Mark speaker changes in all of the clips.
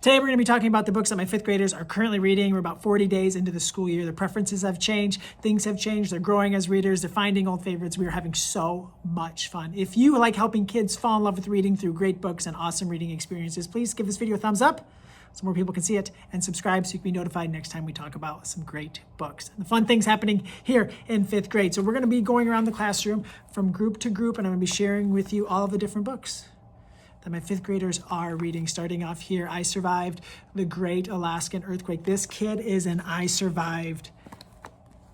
Speaker 1: Today, we're going to be talking about the books that my fifth graders are currently reading. We're about 40 days into the school year. Their preferences have changed. Things have changed. They're growing as readers. They're finding old favorites. We are having so much fun. If you like helping kids fall in love with reading through great books and awesome reading experiences, please give this video a thumbs up so more people can see it, and subscribe so you can be notified next time we talk about some great books. And the fun things happening here in fifth grade. So we're going to be going around the classroom from group to group, and I'm going to be sharing with you all of the different books that my fifth graders are reading. Starting off here, I Survived the Great Alaskan Earthquake. This kid is an I Survived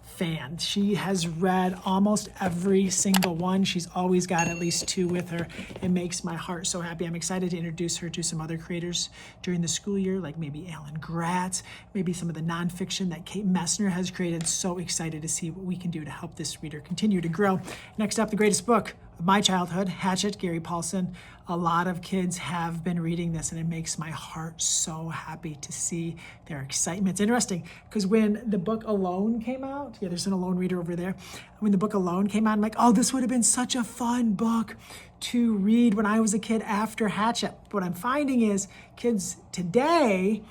Speaker 1: fan. She has read almost every single one. She's always got at least two with her. It makes my heart so happy. I'm excited to introduce her to some other creators during the school year, like maybe Alan Gratz, maybe some of the nonfiction that Kate Messner has created. So excited to see what we can do to help this reader continue to grow. Next up, the greatest book of my childhood, Hatchet, Gary Paulson. A lot of kids have been reading this, and it makes my heart so happy to see their excitement. It's interesting because when the book Alone came out, yeah, there's an Alone reader over there. When the book Alone came out, I'm like, oh, this would have been such a fun book to read when I was a kid after Hatchet. What I'm finding is kids today,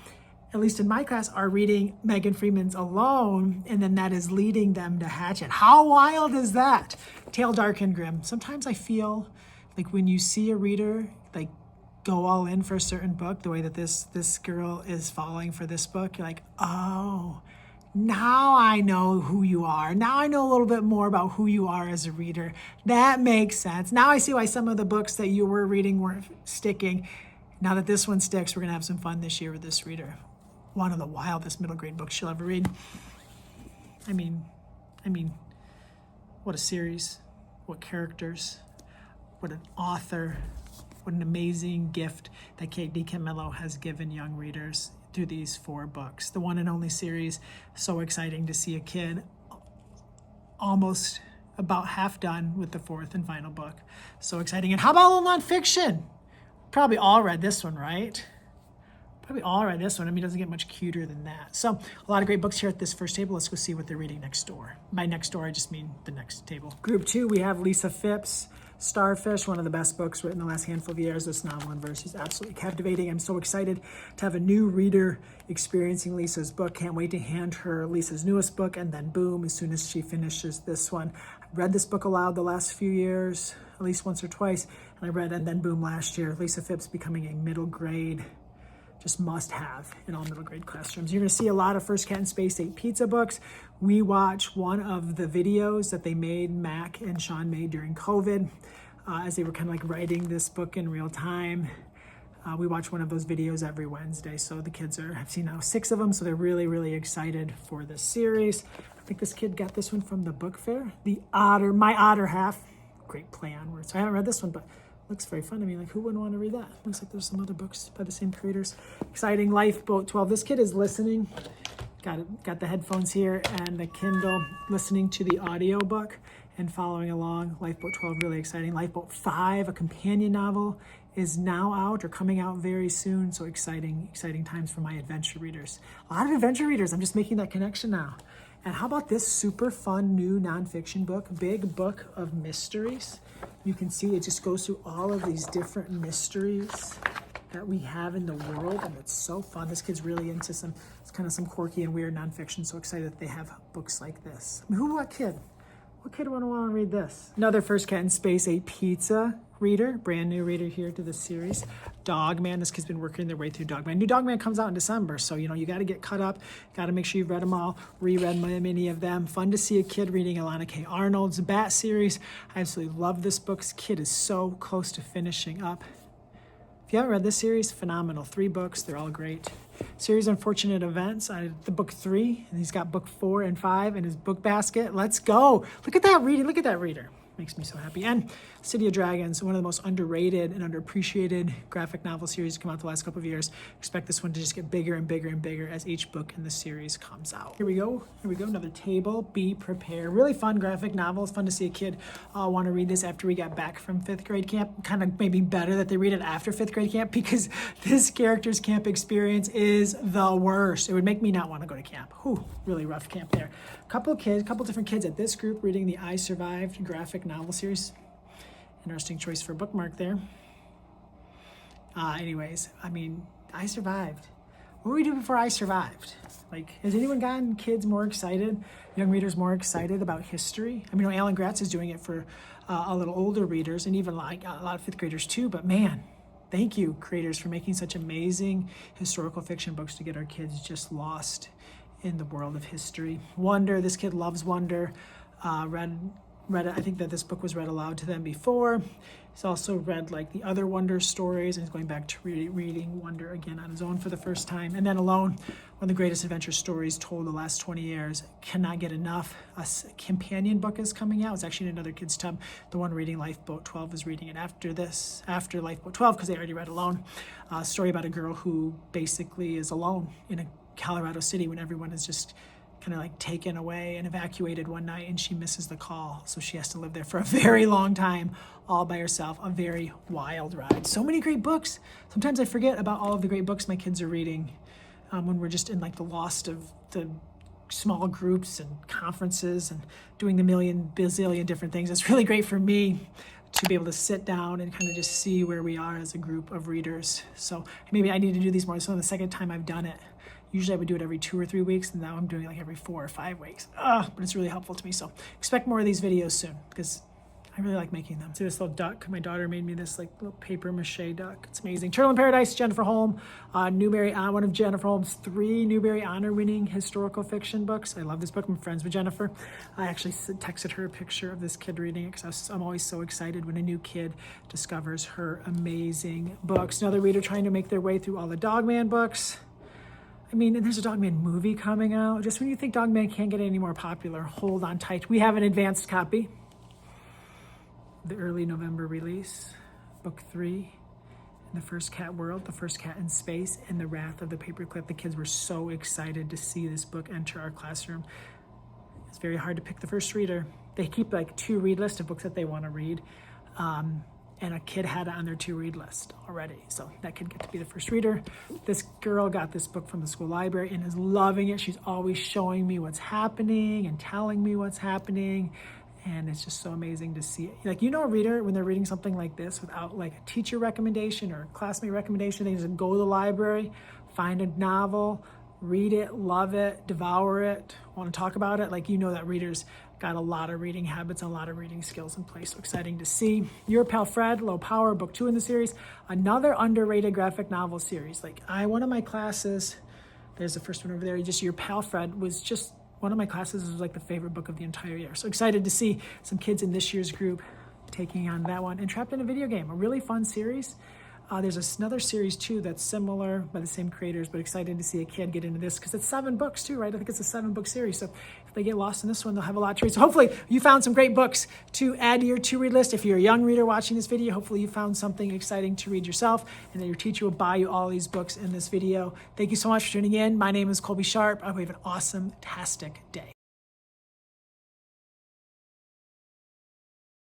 Speaker 1: at least in my class, are reading Megan Freeman's Alone, and then that is leading them to Hatchet. How wild is that? Tale Dark and Grim. Sometimes I feel like when you see a reader like go all in for a certain book, the way that this girl is falling for this book, you're like, oh, now I know who you are. Now I know a little bit more about who you are as a reader. That makes sense. Now I see why some of the books that you were reading weren't sticking. Now that this one sticks, we're gonna have some fun this year with this reader. One of the wildest middle grade books you'll ever read. I mean, what a series, what characters, what an author, what an amazing gift that Kate DiCamillo has given young readers through these 4 books. The one and only series, so exciting to see a kid almost about half done with the 4th and final book. So exciting. And how about a little nonfiction? Probably all read this one, right? Probably all read this one. I mean, it doesn't get much cuter than that. So a lot of great books here at this first table. Let's go see what they're reading next door. By next door, I just mean the next table. Group 2, we have Lisa Phipps' Starfish, one of the best books written in the last handful of years. This novel and verse is absolutely captivating. I'm so excited to have a new reader experiencing Lisa's book. Can't wait to hand her Lisa's newest book, and then boom, as soon as she finishes this one. I've read this book aloud the last few years, at least once or twice, and I read And Then Boom last year. Lisa Phipps becoming a middle grade just must have in all middle grade classrooms. You're gonna see a lot of First Cat in Space 8 pizza books. We watch one of the videos that they made, Mac and Sean made during COVID, as they were kind of like writing this book in real time. We watch one of those videos every Wednesday. So the kids have seen now 6 of them. So they're really, really excited for this series. I think this kid got this one from the book fair. The Otter, My Otter Half. Great play on words. So I haven't read this one, but looks very fun to me. Like, who wouldn't want to read that? Looks like there's some other books by the same creators. Exciting. Lifeboat 12. This kid is listening. Got the headphones here and the Kindle, listening to the audiobook and following along. Lifeboat 12, really exciting. Lifeboat 5, a companion novel, is now out or coming out very soon. So exciting times for my adventure readers. A lot of adventure readers. I'm just making that connection now. And how about this super fun new nonfiction book, Big Book of Mysteries? You can see it just goes through all of these different mysteries that we have in the world, and it's so fun. This kid's really into it's kind of some quirky and weird nonfiction. So excited that they have books like this. I mean, what kid would want to read this? Another First Cat in Space 8 pizza reader, brand new reader here to this series. Dogman, this kid's been working their way through Dogman. New Dogman comes out in December, so you got to get caught up, got to make sure you've read them all, reread many of them. Fun to see a kid reading Alana K. Arnold's Bat series. I absolutely love this book. This kid is so close to finishing up. If you haven't read this series, phenomenal. 3 books, they're all great. Series Unfortunate Events, the book 3, and he's got book 4 and 5 in his book basket. Let's go. Look at that reading, look at that reader. Makes me so happy. And City of Dragons, one of the most underrated and underappreciated graphic novel series to come out the last couple of years. Expect this one to just get bigger and bigger and bigger as each book in the series comes out. Here we go, another table. Be Prepared. Really fun graphic novel. It's fun to see a kid want to read this after we got back from 5th grade camp. Kind of maybe better that they read it after 5th grade camp, because this character's camp experience is the worst. It would make me not want to go to camp. Whew, really rough camp there. Couple different kids at this group reading the I Survived graphic novel series. Interesting choice for a bookmark there. Anyways, I mean, I survived. What would we do before I survived? Like, has anyone gotten kids more excited, young readers more excited about history? I mean, Alan Gratz is doing it for a little older readers and even like a lot of fifth graders too, but man, thank you, creators, for making such amazing historical fiction books to get our kids just lost in the world of history. Wonder, this kid loves Wonder. Read it. I think that this book was read aloud to them before. He's also read like the other Wonder stories, and he's going back to reading Wonder again on his own for the first time. And then Alone, one of the greatest adventure stories told the last 20 years. Cannot get enough. A companion book is coming out. It's actually in another kid's tub. The one reading Lifeboat 12 is reading it after Lifeboat 12, because they already read Alone. A story about a girl who basically is alone in a Colorado City when everyone is just kind of like taken away and evacuated one night, and she misses the call. So she has to live there for a very long time, all by herself. A very wild ride. So many great books. Sometimes I forget about all of the great books my kids are reading when we're just in like the lost of the small groups and conferences and doing the bazillion different things. It's really great for me to be able to sit down and kind of just see where we are as a group of readers. So maybe I need to do these more. So the second time I've done it, usually I would do it every 2 or 3 weeks, and now I'm doing it like every 4 or 5 weeks. But it's really helpful to me. So expect more of these videos soon, because I really like making them. See this little duck? My daughter made me this like little paper mache duck. It's amazing. Turtle in Paradise, Jennifer Holm. One of Jennifer Holm's 3 Newbery Honor winning historical fiction books. I love this book. I'm friends with Jennifer. I actually texted her a picture of this kid reading it, because I'm always so excited when a new kid discovers her amazing books. Another reader trying to make their way through all the Dogman books. I mean, there's a Dogman movie coming out. Just when you think Dogman can't get any more popular, hold on tight. We have an advanced copy. The early November release, book 3, in the First Cat World, the First Cat in Space, and The Wrath of the Paperclip. The kids were so excited to see this book enter our classroom. It's very hard to pick the first reader. They keep like 2 read lists of books that they want to read. And a kid had it on their 2 read list already. So that kid get to be the first reader. This girl got this book from the school library and is loving it. She's always showing me what's happening and telling me what's happening. And it's just so amazing to see it. Like, a reader, when they're reading something like this without like a teacher recommendation or a classmate recommendation, they just go to the library, find a novel, read it, love it, devour it, want to talk about it. Like, that readers got a lot of reading habits and a lot of reading skills in place. So exciting to see. Your Pal Fred, Low Power, book 2 in the series. Another underrated graphic novel series. Like, one of my classes, there's the first one over there, just Your Pal Fred was just, one of my classes was like the favorite book of the entire year. So excited to see some kids in this year's group taking on that one. And Trapped in a Video Game, a really fun series. There's another series too that's similar by the same creators, but excited to see a kid get into this, because it's 7 books too, right? I think it's a 7-book series. So if they get lost in this one, they'll have a lot to read. So hopefully you found some great books to add to your to-read list. If you're a young reader watching this video, hopefully you found something exciting to read yourself, and that your teacher will buy you all these books in this video. Thank you so much for tuning in. My name is Colby Sharp. I hope you have an awesome-tastic day.